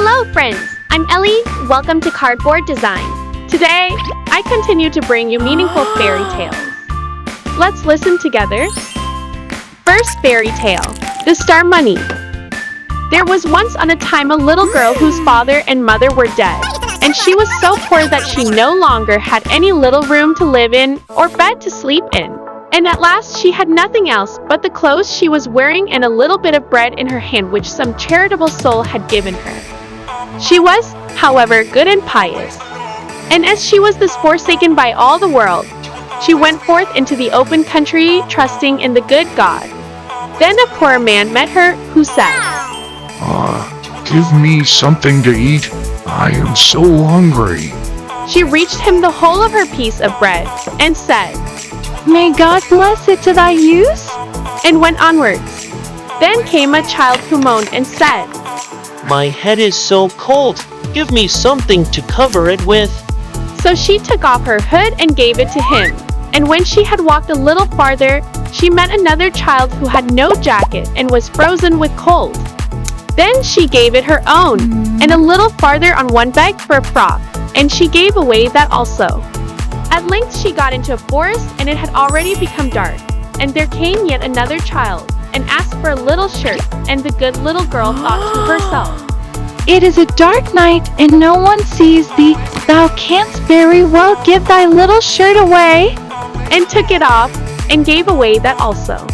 Hello friends, I'm Ellie, welcome to Cardboard Design. Today, I continue to bring you meaningful fairy tales. Let's listen together. First fairy tale, The Star Bunny. There was once on a time a little girl whose father and mother were dead, and she was so poor that she no longer had any little room to live in or bed to sleep in. And at last she had nothing else but the clothes she was wearing and a little bit of bread in her hand which some charitable soul had given her. She was, however, good and pious. And as she was thus forsaken by all the world, she went forth into the open country, trusting in the good God. Then a poor man met her, who said, Give me something to eat. I am so hungry. She reached him the whole of her piece of bread, and said, May God bless it to thy use, and went onwards. Then came a child who moaned and said, My head is so cold. Give me something to cover it with. So she took off her hood and gave it to him. And when she had walked a little farther, she met another child who had no jacket and was frozen with cold. Then she gave it her own, and a little farther on one begged for a frock, and she gave away that also. At length she got into a forest, and it had already become dark. And there came yet another child, and asked for a little shirt, and the good little girl thought to herself, it is a dark night, and no one sees thee. Thou canst very well give thy little shirt away. And took it off, and gave away that also.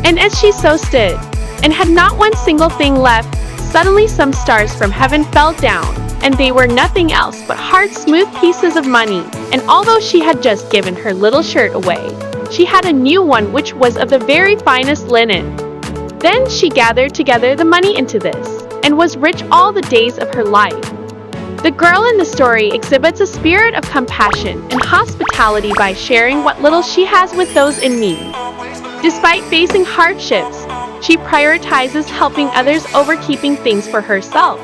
And as she so stood, and had not one single thing left, suddenly some stars from heaven fell down, and they were nothing else but hard smooth pieces of money. And although she had just given her little shirt away, she had a new one which was of the very finest linen. Then she gathered together the money into this, and was rich all the days of her life. The girl in the story exhibits a spirit of compassion and hospitality by sharing what little she has with those in need. Despite facing hardships, she prioritizes helping others over keeping things for herself.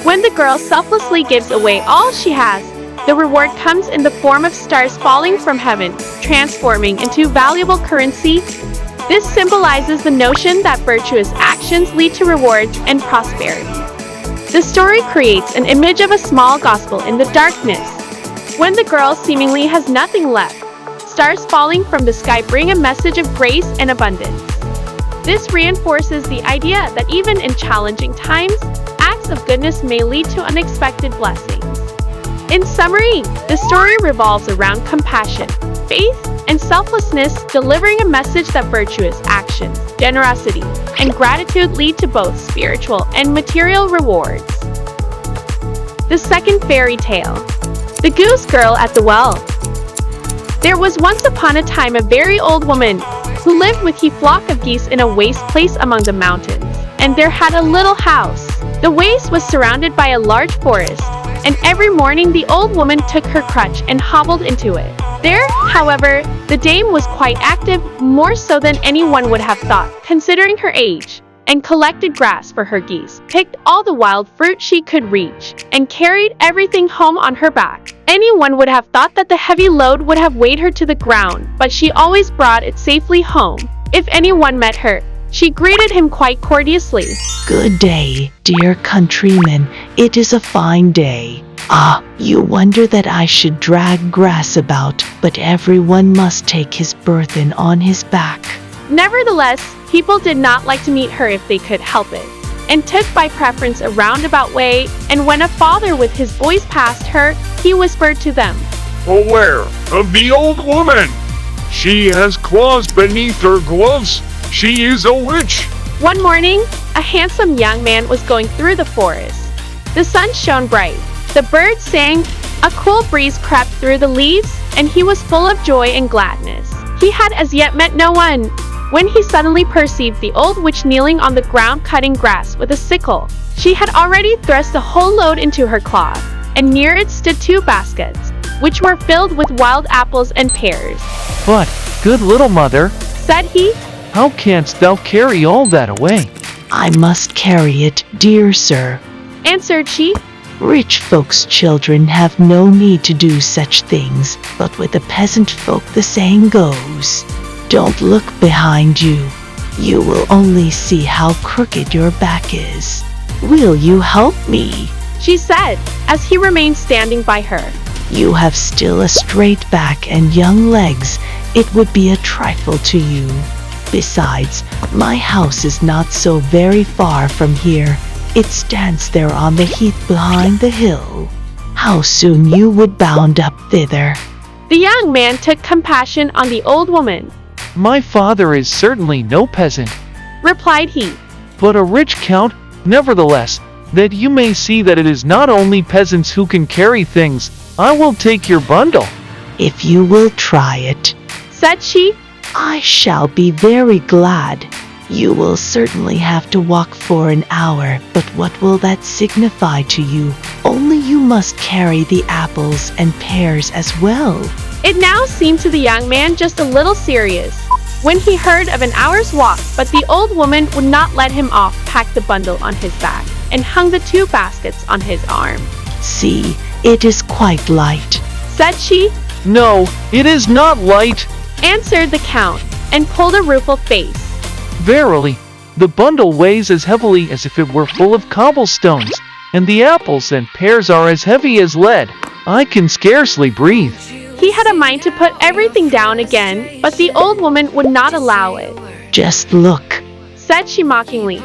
When the girl selflessly gives away all she has, the reward comes in the form of stars falling from heaven, transforming into valuable currency. This symbolizes the notion that virtuous actions lead to rewards and prosperity. The story creates an image of a small gospel in the darkness. When the girl seemingly has nothing left, stars falling from the sky bring a message of grace and abundance. This reinforces the idea that even in challenging times, acts of goodness may lead to unexpected blessings. In summary, the story revolves around compassion, faith, and selflessness, delivering a message that virtuous actions, generosity, and gratitude lead to both spiritual and material rewards. The second fairy tale, The Goose Girl at the Well. There was once upon a time a very old woman who lived with a flock of geese in a waste place among the mountains, and there had a little house. The waste was surrounded by a large forest, and every morning the old woman took her crutch and hobbled into it. There, however, the dame was quite active, more so than anyone would have thought, considering her age, and collected grass for her geese, picked all the wild fruit she could reach, and carried everything home on her back. Anyone would have thought that the heavy load would have weighed her to the ground, but she always brought it safely home. If anyone met her, she greeted him quite courteously. Good day, dear countrymen. It is a fine day. You wonder that I should drag grass about, but everyone must take his burden on his back. Nevertheless, people did not like to meet her if they could help it, and took by preference a roundabout way, and when a father with his boys passed her, he whispered to them, Beware of the old woman. She has claws beneath her gloves. She is a witch. One morning, a handsome young man was going through the forest. The sun shone bright. The birds sang, a cool breeze crept through the leaves, and he was full of joy and gladness. He had as yet met no one, when he suddenly perceived the old witch kneeling on the ground cutting grass with a sickle. She had already thrust the whole load into her cloth, and near it stood 2 baskets, which were filled with wild apples and pears. But, good little mother, Said he, how canst thou carry all that away? I must carry it, dear sir. answered she. Rich folks' children have no need to do such things, but with the peasant folk the saying goes, don't look behind you. You will only see how crooked your back is. Will you help me? she said, as he remained standing by her. You have still a straight back and young legs. It would be a trifle to you. Besides, my house is not so very far from here. It stands there on the heath behind the hill. How soon you would bound up thither. The young man took compassion on the old woman. My father is certainly no peasant, Replied he. but a rich count. Nevertheless, that you may see that it is not only peasants who can carry things, I will take your bundle. If you will try it, Said she. I shall be very glad. You will certainly have to walk for an hour, but what will that signify to you? Only you must carry the apples and pears as well. It now seemed to the young man just a little serious when he heard of an hour's walk, but the old woman would not let him off, packed the bundle on his back, and hung the 2 baskets on his arm. See, it is quite light. Said she. No, it is not light. Answered the count, and pulled a rueful face. Verily, the bundle weighs as heavily as if it were full of cobblestones, and the apples and pears are as heavy as lead. I can scarcely breathe. He had a mind to put everything down again, but the old woman would not allow it. Just look. Said she mockingly.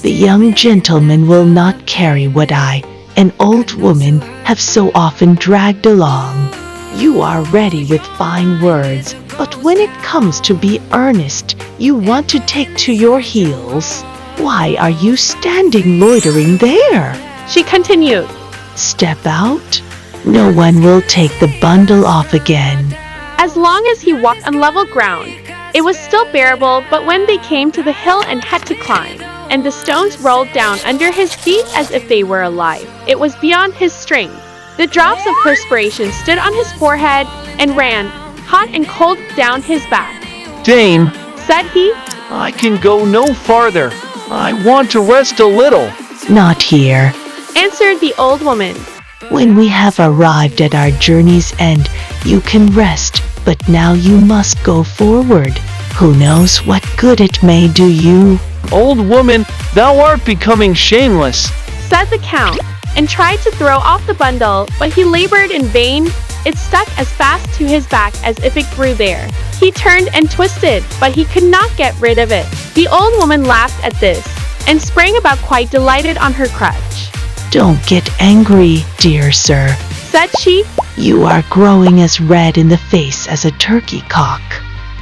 The young gentleman will not carry what I, an old woman, have so often dragged along. You are ready with fine words, but when it comes to be earnest, you want to take to your heels. Why are you standing loitering there? She continued. Step out. No one will take the bundle off again. As long as he walked on level ground, it was still bearable, but when they came to the hill and had to climb, and the stones rolled down under his feet as if they were alive, it was beyond his strength. The drops of perspiration stood on his forehead and ran, hot and cold, down his back. Dame, Said he. I can go no farther. I want to rest a little. Not here. Answered the old woman. When we have arrived at our journey's end, you can rest, but now you must go forward. Who knows what good it may do you? Old woman, thou art becoming shameless. Said the count, and tried to throw off the bundle, but he labored in vain. It stuck as fast to his back as if it grew there. He turned and twisted, but he could not get rid of it. The old woman laughed at this, and sprang about quite delighted on her crutch. Don't get angry, dear sir. Said she. You are growing as red in the face as a turkey cock.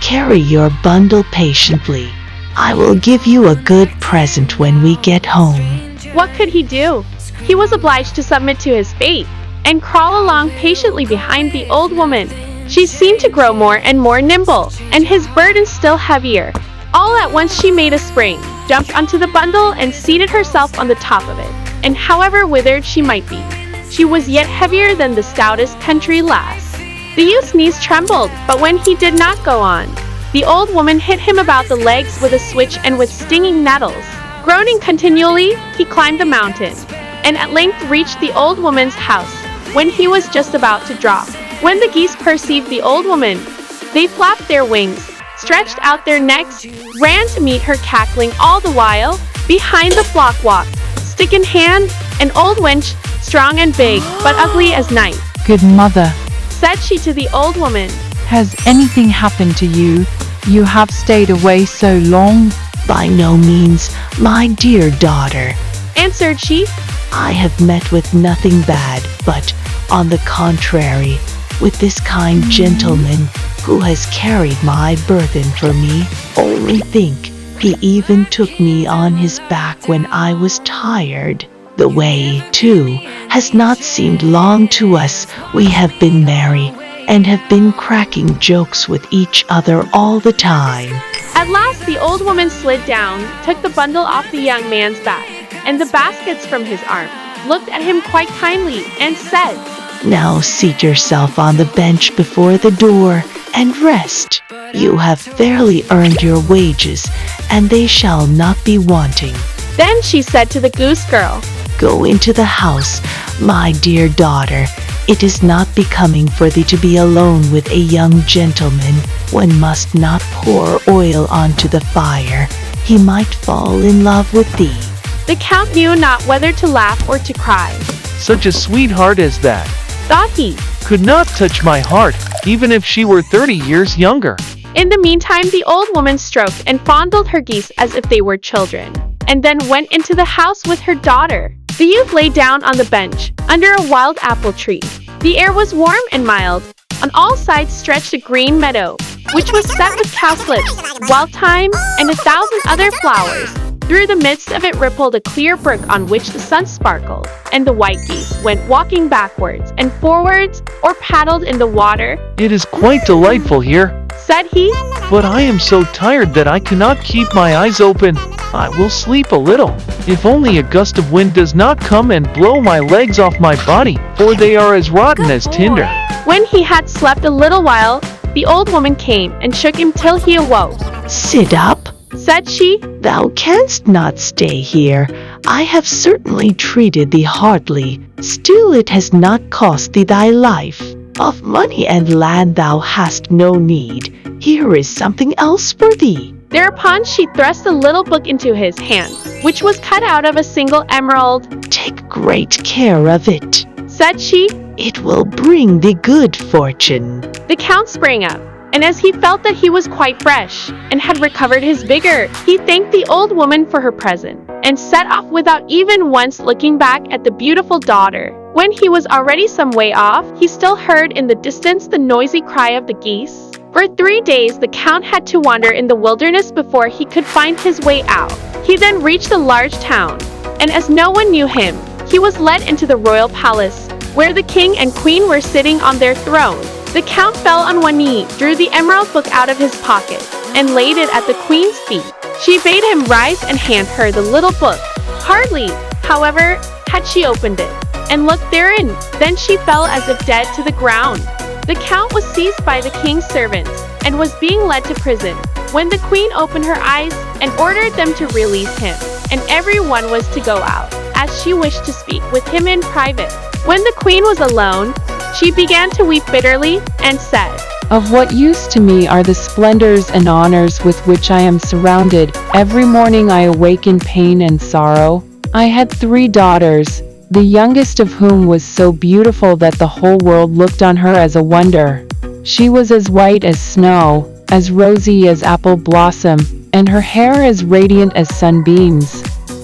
Carry your bundle patiently. I will give you a good present when we get home. What could he do? He was obliged to submit to his fate, and crawl along patiently behind the old woman. She seemed to grow more and more nimble, and his burden still heavier. All at once she made a spring, jumped onto the bundle, and seated herself on the top of it. And however withered she might be, she was yet heavier than the stoutest country lass. The youth's knees trembled, but when he did not go on, the old woman hit him about the legs with a switch and with stinging nettles. Groaning continually, he climbed the mountain, and at length reached the old woman's house, when he was just about to drop. When the geese perceived the old woman, they flapped their wings, stretched out their necks, ran to meet her, cackling all the while. Behind the flock walked, stick in hand, an old wench, strong and big, but ugly as night. Good mother, Said she to the old woman. has anything happened to you? You have stayed away so long. By no means, my dear daughter. Answered she. I have met with nothing bad, but, on the contrary, with this kind gentleman who has carried my burthen for me. Only think, he even took me on his back when I was tired. The way, too, has not seemed long to us. We have been merry, and have been cracking jokes with each other all the time. At last the old woman slid down, took the bundle off the young man's back, and the baskets from his arm, looked at him quite kindly, and said, Now seat yourself on the bench before the door and rest. You have fairly earned your wages, and they shall not be wanting. Then she said to the goose girl, Go into the house, my dear daughter. It is not becoming for thee to be alone with a young gentleman. One must not pour oil onto the fire. He might fall in love with thee. The count knew not whether to laugh or to cry. Such a sweetheart as that. Thought he. Could not touch my heart, even if she were 30 years younger. In the meantime, the old woman stroked and fondled her geese as if they were children, and then went into the house with her daughter. The youth lay down on the bench, under a wild apple tree. The air was warm and mild. On all sides stretched a green meadow, which was set with cowslips, wild thyme, and 1,000 other flowers. Through the midst of it rippled a clear brook on which the sun sparkled, and the white geese went walking backwards and forwards, or paddled in the water. It is quite delightful here, Said he. but I am so tired that I cannot keep my eyes open. I will sleep a little. If only a gust of wind does not come and blow my legs off my body, for they are as rotten as tinder. When he had slept a little while, the old woman came and shook him till he awoke. Sit up. Said she. Thou canst not stay here. I have certainly treated thee hardly. Still it has not cost thee thy life. Of money and land thou hast no need. Here is something else for thee. Thereupon she thrust a little book into his hand, which was cut out of a single emerald. Take great care of it. Said she. It will bring thee good fortune. The count sprang up, and as he felt that he was quite fresh, and had recovered his vigor, he thanked the old woman for her present, and set off without even once looking back at the beautiful daughter. When he was already some way off, he still heard in the distance the noisy cry of the geese. For 3 days the count had to wander in the wilderness before he could find his way out. He then reached a large town, and as no one knew him, he was led into the royal palace, where the king and queen were sitting on their throne. The count fell on one knee, drew the emerald book out of his pocket, and laid it at the queen's feet. She bade him rise and hand her the little book. Hardly, however, had she opened it, and looked therein, then she fell as if dead to the ground. The count was seized by the king's servants, and was being led to prison, when the queen opened her eyes, and ordered them to release him, and everyone was to go out, as she wished to speak with him in private. When the queen was alone, she began to weep bitterly, and said, Of what use to me are the splendors and honors with which I am surrounded? Every morning I awake in pain and sorrow. I had 3 daughters, the youngest of whom was so beautiful that the whole world looked on her as a wonder. She was as white as snow, as rosy as apple blossom, and her hair as radiant as sunbeams.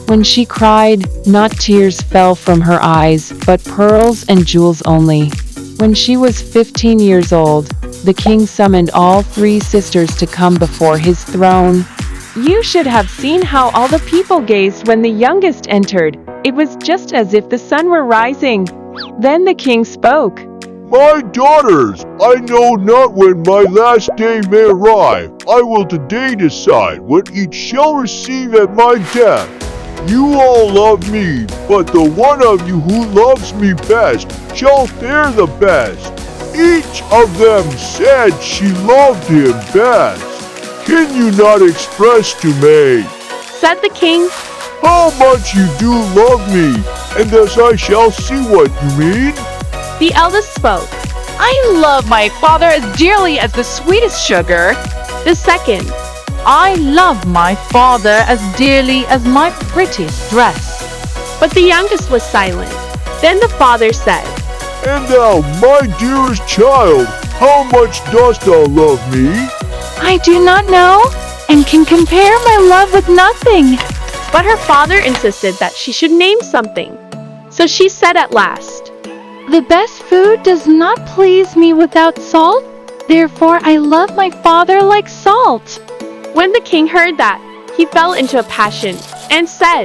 When she cried, not tears fell from her eyes, but pearls and jewels only. When she was 15 years old, the king summoned all 3 sisters to come before his throne. You should have seen how all the people gazed when the youngest entered. It was just as if the sun were rising. Then the king spoke. My daughters, I know not when my last day may arrive. I will today decide what each shall receive at my death. You all love me, but the one of you who loves me best shall fare the best. Each of them said she loved him best. Can you not express to me said the king. how much you do love me, and thus I shall see what you mean? The eldest spoke. I love my father as dearly as the sweetest sugar. The second. I love my father as dearly as my prettiest dress. But the youngest was silent. Then the father said, And thou, my dearest child, how much dost thou love me? I do not know, and can compare my love with nothing. But her father insisted that she should name something. So she said at last, The best food does not please me without salt. Therefore I love my father like salt. When the king heard that, he fell into a passion, and said,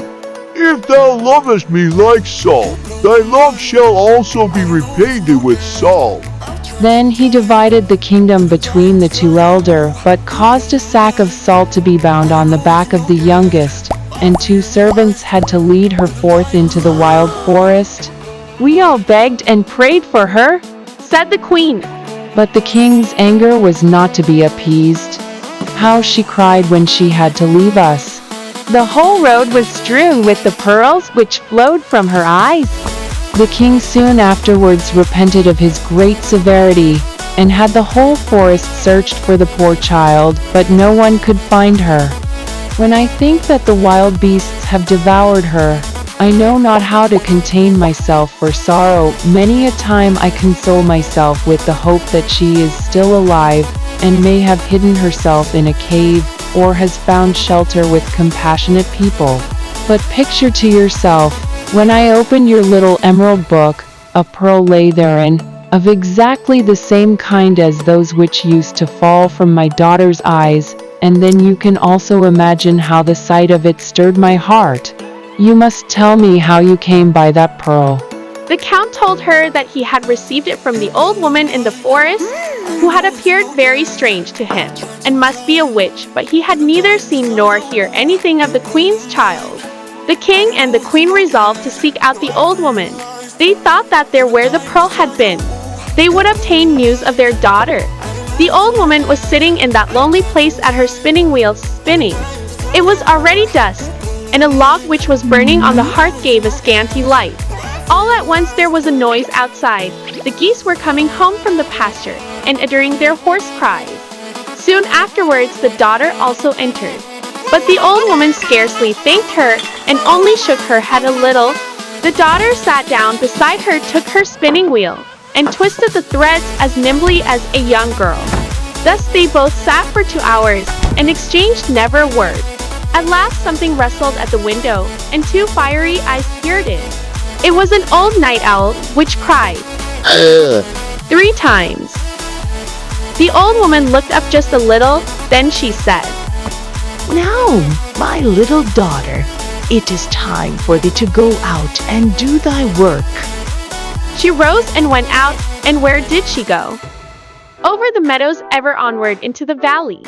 If thou lovest me like salt, thy love shall also be repaid thee with salt. Then he divided the kingdom between the 2 elder, but caused a sack of salt to be bound on the back of the youngest, and 2 servants had to lead her forth into the wild forest. We all begged and prayed for her, said the queen. But the king's anger was not to be appeased. How she cried when she had to leave us. The whole road was strewn with the pearls which flowed from her eyes. The king soon afterwards repented of his great severity, and had the whole forest searched for the poor child, but no one could find her. When I think that the wild beasts have devoured her. I know not how to contain myself for sorrow. Many a time I console myself with the hope that she is still alive, and may have hidden herself in a cave, or has found shelter with compassionate people. But picture to yourself, when I opened your little emerald book, a pearl lay therein, of exactly the same kind as those which used to fall from my daughter's eyes, and then you can also imagine how the sight of it stirred my heart. You must tell me how you came by that pearl. The Count told her that he had received it from the old woman in the forest, who had appeared very strange to him, and must be a witch, but he had neither seen nor hear anything of the Queen's child. The King and the Queen resolved to seek out the old woman. They thought that there where the pearl had been, they would obtain news of their daughter. The old woman was sitting in that lonely place at her spinning wheel, spinning. It was already dusk, and a log which was burning on the hearth gave a scanty light. All at once there was a noise outside. The geese were coming home from the pasture, and uttering their hoarse cries. Soon afterwards the daughter also entered. But the old woman scarcely thanked her, and only shook her head a little. The daughter sat down beside her, took her spinning wheel, and twisted the threads as nimbly as a young girl. Thus they both sat for 2 hours, and exchanged never a word. At last something rustled at the window, and 2 fiery eyes peered in. It was an old night owl, which cried 3 times. The old woman looked up just a little, then she said, Now, my little daughter, it is time for thee to go out and do thy work. She rose and went out, and where did she go? Over the meadows ever onward into the valley.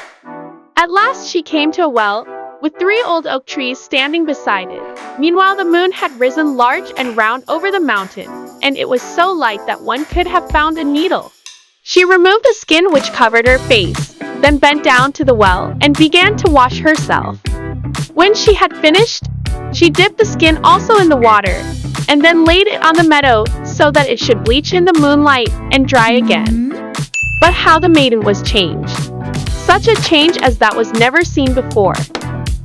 At last she came to a well, with 3 old oak trees standing beside it. Meanwhile the moon had risen large and round over the mountain, and it was so light that one could have found a needle. She removed the skin which covered her face, then bent down to the well, and began to wash herself. When she had finished, she dipped the skin also in the water, and then laid it on the meadow so that it should bleach in the moonlight and dry again. But how the maiden was changed! Such a change as that was never seen before.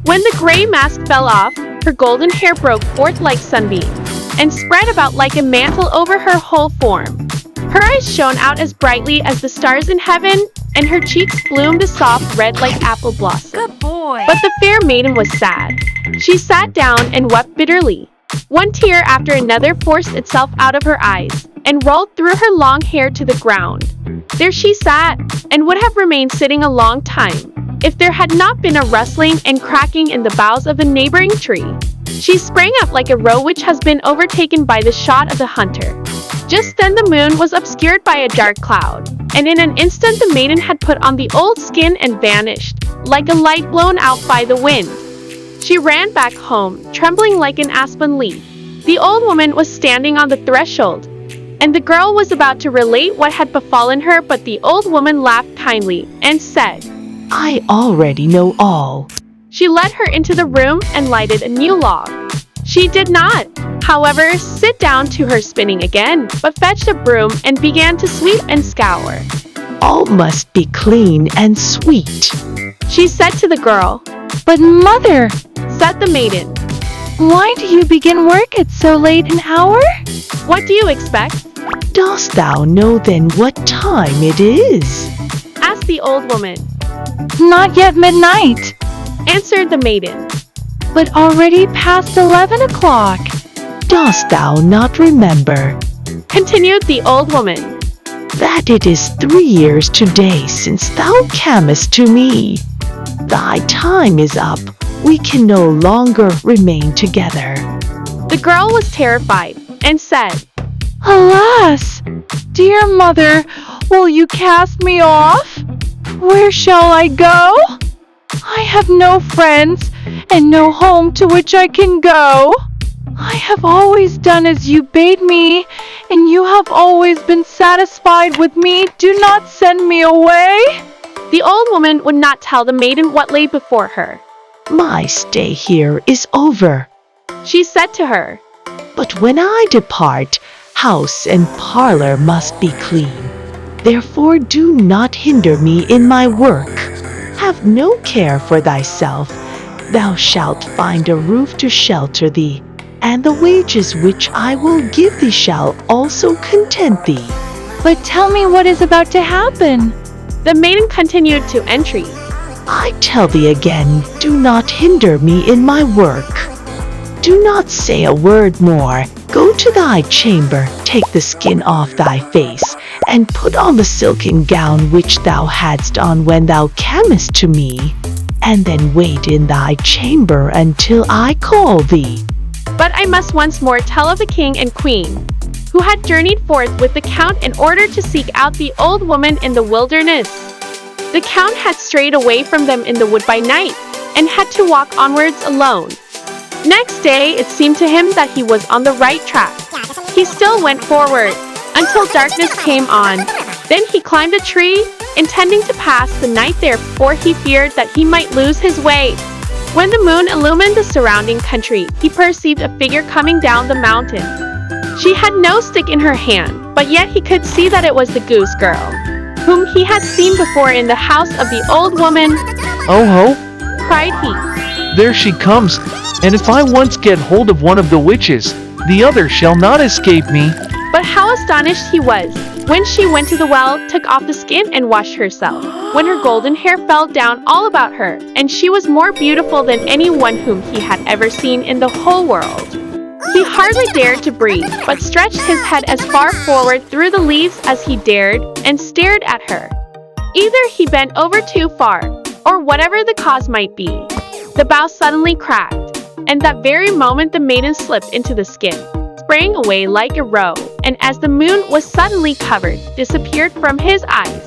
When the gray mask fell off, her golden hair broke forth like sunbeams, and spread about like a mantle over her whole form. Her eyes shone out as brightly as the stars in heaven, and her cheeks bloomed a soft red like apple blossom. Good boy. But the fair maiden was sad. She sat down and wept bitterly. One tear after another forced itself out of her eyes, and rolled through her long hair to the ground. There she sat, and would have remained sitting a long time, if there had not been a rustling and cracking in the boughs of a neighboring tree. She sprang up like a roe which has been overtaken by the shot of the hunter. Just then the moon was obscured by a dark cloud, and in an instant the maiden had put on the old skin and vanished, like a light blown out by the wind. She ran back home, trembling like an aspen leaf. The old woman was standing on the threshold, and the girl was about to relate what had befallen her, but the old woman laughed kindly, and said, I already know all. She led her into the room and lighted a new log. She did not, however, sit down to her spinning again, but fetched a broom and began to sweep and scour. All must be clean and sweet. She said to the girl. But mother, Said the maiden. why do you begin work at so late an hour? What do you expect? Dost thou know then what time it is? Asked the old woman. Not yet midnight, Answered the maiden. but already past 11 o'clock. Dost thou not remember Continued the old woman. that it is 3 years today since thou camest to me? Thy time is up. We can no longer remain together. The girl was terrified, and said, Alas, dear mother, will you cast me off? Where shall I go? I have no friends and no home to which I can go. I have always done as you bade me, and you have always been satisfied with me. Do not send me away. The old woman would not tell the maiden what lay before her. My stay here is over. She said to her, But when I depart, house and parlor must be clean. Therefore do not hinder me in my work. Have no care for thyself, thou shalt find a roof to shelter thee, and the wages which I will give thee shall also content thee. But tell me what is about to happen. The maiden continued to entreat. I tell thee again, do not hinder me in my work. Do not say a word more. Go to thy chamber, take the skin off thy face, and put on the silken gown which thou hadst on when thou camest to me, and then wait in thy chamber until I call thee. But I must once more tell of the king and queen, who had journeyed forth with the count in order to seek out the old woman in the wilderness. The count had strayed away from them in the wood by night, and had to walk onwards alone. Next day, it seemed to him that he was on the right track. He still went forward, until darkness came on. Then he climbed a tree, intending to pass the night there, for he feared that he might lose his way. When the moon illumined the surrounding country, he perceived a figure coming down the mountain. She had no stick in her hand, but yet he could see that it was the goose girl, whom he had seen before in the house of the old woman. Oh ho, Cried he. there she comes, and if I once get hold of one of the witches, the other shall not escape me. But how astonished he was, when she went to the well, took off the skin and washed herself, when her golden hair fell down all about her, and she was more beautiful than anyone whom he had ever seen in the whole world. He hardly dared to breathe, but stretched his head as far forward through the leaves as he dared, and stared at her. Either he bent over too far, or whatever the cause might be, the bough suddenly cracked, and that very moment the maiden slipped into the skin, sprang away like a roe, and as the moon was suddenly covered, disappeared from his eyes.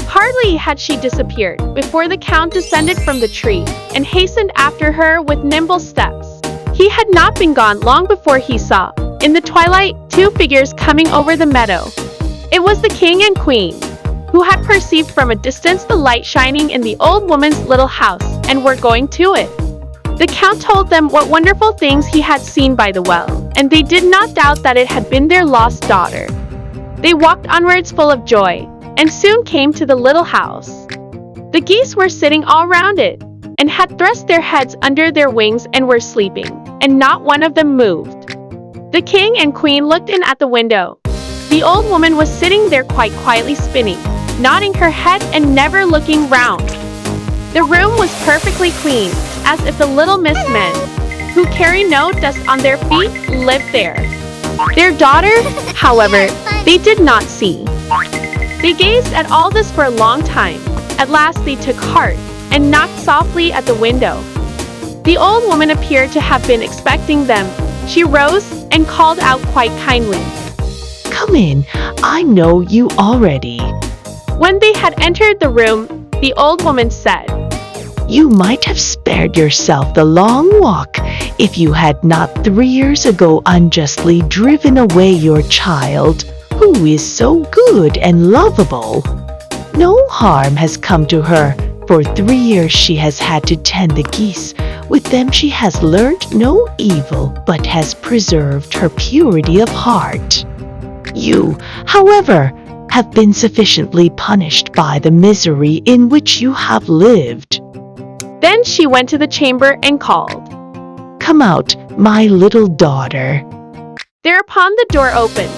Hardly had she disappeared, before the count descended from the tree, and hastened after her with nimble steps. He had not been gone long before he saw, in the twilight, two figures coming over the meadow. It was the king and queen, who had perceived from a distance the light shining in the old woman's little house, and were going to it. The count told them what wonderful things he had seen by the well, and they did not doubt that it had been their lost daughter. They walked onwards full of joy, and soon came to the little house. The geese were sitting all round it, and had thrust their heads under their wings and were sleeping, and not one of them moved. The king and queen looked in at the window. The old woman was sitting there quite quietly spinning, nodding her head and never looking round. The room was perfectly clean, as if the little Miss Men, who carry no dust on their feet, lived there. Their daughter, however, they did not see. They gazed at all this for a long time. At last they took heart, and knocked softly at the window. The old woman appeared to have been expecting them. She rose and called out quite kindly. Come in, I know you already. When they had entered the room, the old woman said, You might have spared yourself the long walk if you had not 3 years ago unjustly driven away your child, who is so good and lovable. No harm has come to her. For 3 years she has had to tend the geese. With them she has learned no evil, but has preserved her purity of heart. You, however, have been sufficiently punished by the misery in which you have lived. Then she went to the chamber and called, Come out, my little daughter. Thereupon the door opened,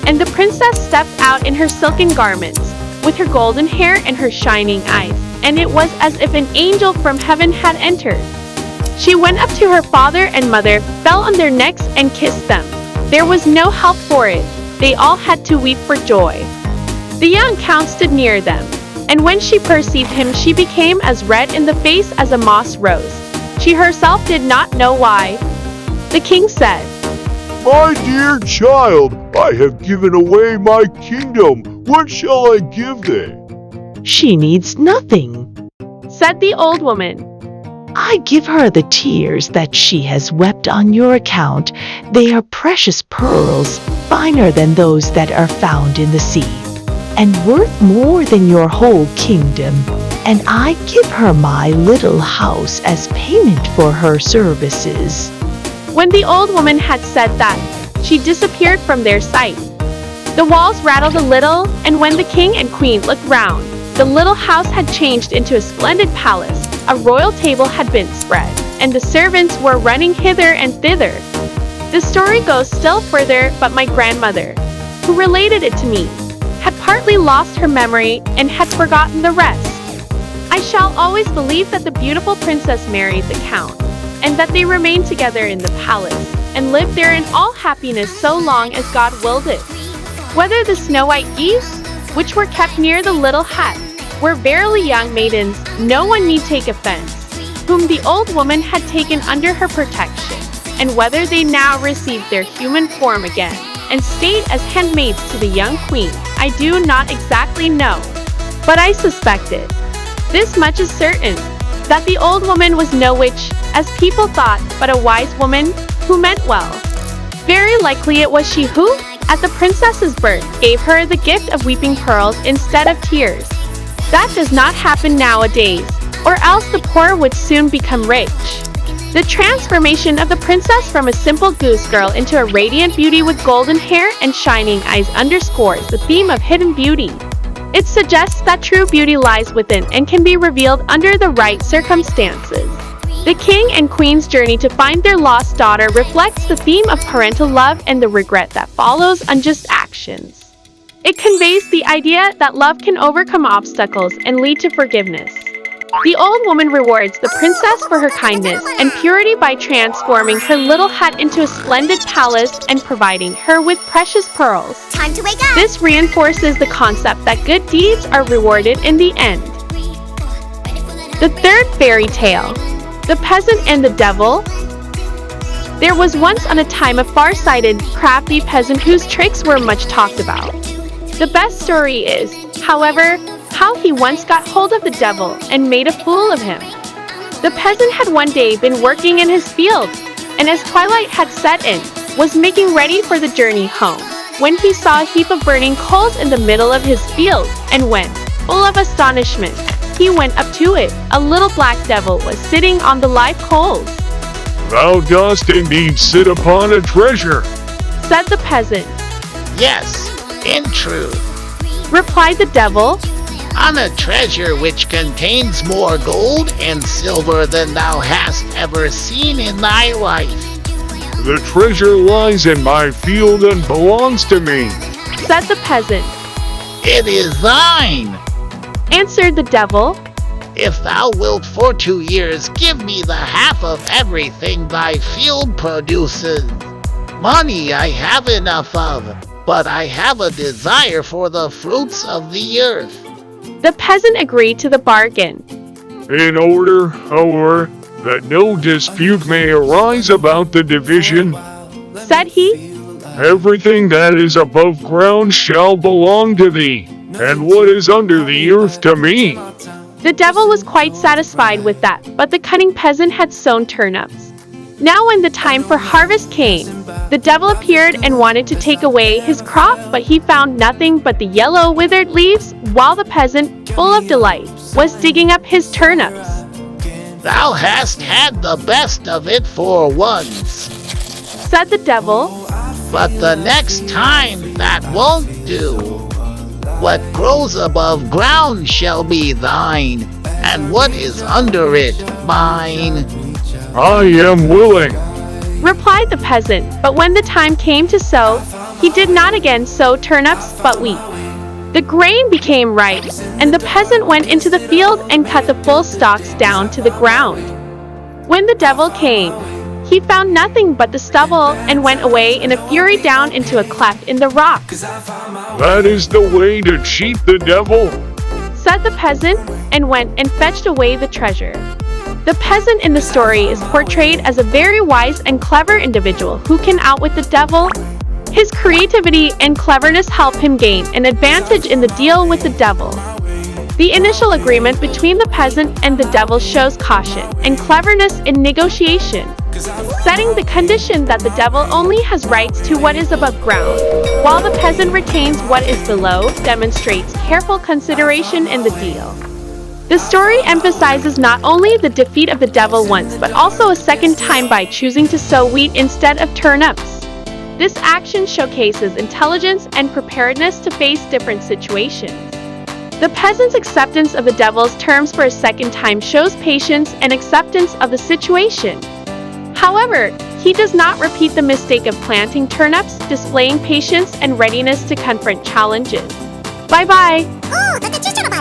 and the princess stepped out in her silken garments, with her golden hair and her shining eyes, and it was as if an angel from heaven had entered. She went up to her father and mother, fell on their necks and kissed them. There was no help for it. They all had to weep for joy. The young count stood near them, and when she perceived him she became as red in the face as a moss rose. She herself did not know why. The king said, My dear child, I have given away my kingdom. What shall I give thee? She needs nothing. said the old woman. I give her the tears that she has wept on your account. They are precious pearls, finer than those that are found in the sea, and worth more than your whole kingdom. And I give her my little house as payment for her services. When the old woman had said that, she disappeared from their sight. The walls rattled a little, and when the king and queen looked round, the little house had changed into a splendid palace, a royal table had been spread, and the servants were running hither and thither. The story goes still further, but my grandmother, who related it to me, had partly lost her memory and had forgotten the rest. I shall always believe that the beautiful princess married the count, and that they remained together in the palace, and lived there in all happiness so long as God willed it. Whether the snow-white geese, which were kept near the little hut, were verily young maidens, no one need take offense, whom the old woman had taken under her protection, and whether they now received their human form again, and stayed as handmaids to the young queen, I do not exactly know. But I suspected, this much is certain, that the old woman was no witch, as people thought, but a wise woman, who meant well. Very likely it was she who, at the princess's birth, gave her the gift of weeping pearls instead of tears. That does not happen nowadays, or else the poor would soon become rich. The transformation of the princess from a simple goose girl into a radiant beauty with golden hair and shining eyes underscores the theme of hidden beauty. It suggests that true beauty lies within and can be revealed under the right circumstances. The king and queen's journey to find their lost daughter reflects the theme of parental love and the regret that follows unjust actions. It conveys the idea that love can overcome obstacles and lead to forgiveness. The old woman rewards the princess for her kindness and purity by transforming her little hut into a splendid palace and providing her with precious pearls. Time to wake up! This reinforces the concept that good deeds are rewarded in the end. The third fairy tale, The Peasant and the Devil. There was once on a time a far-sighted, crafty peasant whose tricks were much talked about. The best story is, however, how he once got hold of the devil and made a fool of him. The peasant had one day been working in his field, and as twilight had set in, was making ready for the journey home, when he saw a heap of burning coals in the middle of his field, and when, full of astonishment, he went up to it, a little black devil was sitting on the live coals. Thou dost indeed sit upon a treasure, Said the peasant. Yes, in truth, Replied the devil. on a treasure which contains more gold and silver than thou hast ever seen in thy life. The treasure lies in my field and belongs to me. Said the peasant. It is thine. Answered the devil. If thou wilt for 2 years give me the half of everything thy field produces. Money I have enough of, but I have a desire for the fruits of the earth. The peasant agreed to the bargain. In order, however, that no dispute may arise about the division, Said he. everything that is above ground shall belong to thee, and what is under the earth to me. The devil was quite satisfied with that, but the cunning peasant had sown turnips. Now when the time for harvest came, the devil appeared and wanted to take away his crop, but he found nothing but the yellow withered leaves, while the peasant, full of delight, was digging up his turnips. Thou hast had the best of it for once, Said the devil. but the next time that won't do. What grows above ground shall be thine, and what is under it mine. I am willing. Replied the peasant, but when the time came to sow, he did not again sow turnips but wheat. The grain became ripe, and the peasant went into the field and cut the full stalks down to the ground. When the devil came, he found nothing but the stubble and went away in a fury down into a cleft in the rock. That is the way to cheat the devil. Said the peasant, and went and fetched away the treasure. The peasant in the story is portrayed as a very wise and clever individual who can outwit the devil. His creativity and cleverness help him gain an advantage in the deal with the devil. The initial agreement between the peasant and the devil shows caution and cleverness in negotiation, setting the condition that the devil only has rights to what is above ground, while the peasant retains what is below, demonstrates careful consideration in the deal. The story emphasizes not only the defeat of the devil once, but also a second time by choosing to sow wheat instead of turnips. This action showcases intelligence and preparedness to face different situations. The peasant's acceptance of the devil's terms for a second time shows patience and acceptance of the situation. However, he does not repeat the mistake of planting turnips, displaying patience and readiness to confront challenges. Bye-bye!